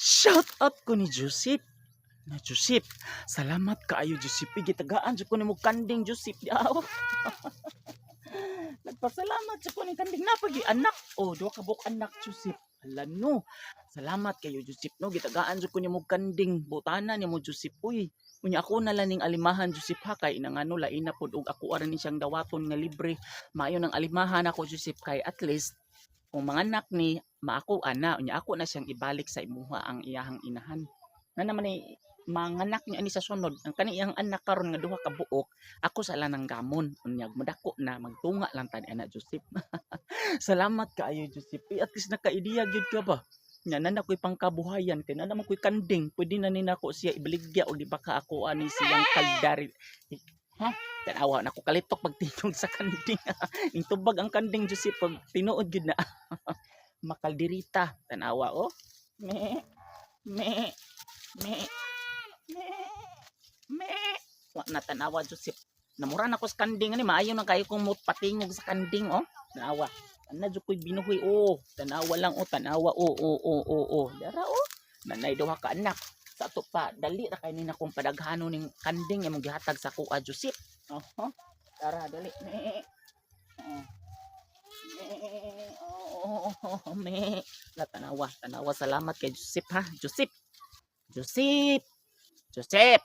Shout out ko ni Joseph. Na Joseph, salamat kaayo Joseph. Gitagaan jud ko nimo kanding Joseph. Yaw. Nagpasalamat sa ko ni kanding na pagi anak. Oh, duha ka buok anak Joseph. Hala no. Salamat kayo Joseph no. Gitagaan jud ko nimo kanding. Butana nimo Joseph. Uy, unya ako na lang ning alimahan Joseph ha kay nangano lain na pud og ako ara ni siyang dawaton nga libre. Maayo nang alimahan ako Joseph kay at least kung mga anak ni maako ana unya ako na siyang ibalik sa imuha ang iyahang inahan na naman ni manganak niya ani sa sunod ang kaniyang anak karon nga duha ka buok ako sala nang gamon unya madako na magtunga lang tani ana Joseph. Salamat kaayo Joseph. At least nakaidiya gyud ka ba nya na ko'y pangkabuhayan kay na naman ko'y kanding pwede na ni nako siya ibaligya o di ba ka ako ani siyang kaldari ha tanawa na ko kalitok pagtingog sa kanding. Intubag ang kanding Joseph pag tinuod gyud na. Makaldirita tanawa oh me me me me me wa na tanawa Joseph namura na ko sa kanding ani maayo na kayo kung patingog sa kanding oh tanawa ana jud ko'y binuhoy oh tanawa lang oh tanawa oh dara oh nanay duha ka anak sa ato pa dali ra kay nina kung padaghano ning kanding imong gihatag sa kuha Joseph. Tara dali me me tanawa salamat kay Joseph ha Joseph Joseph Joseph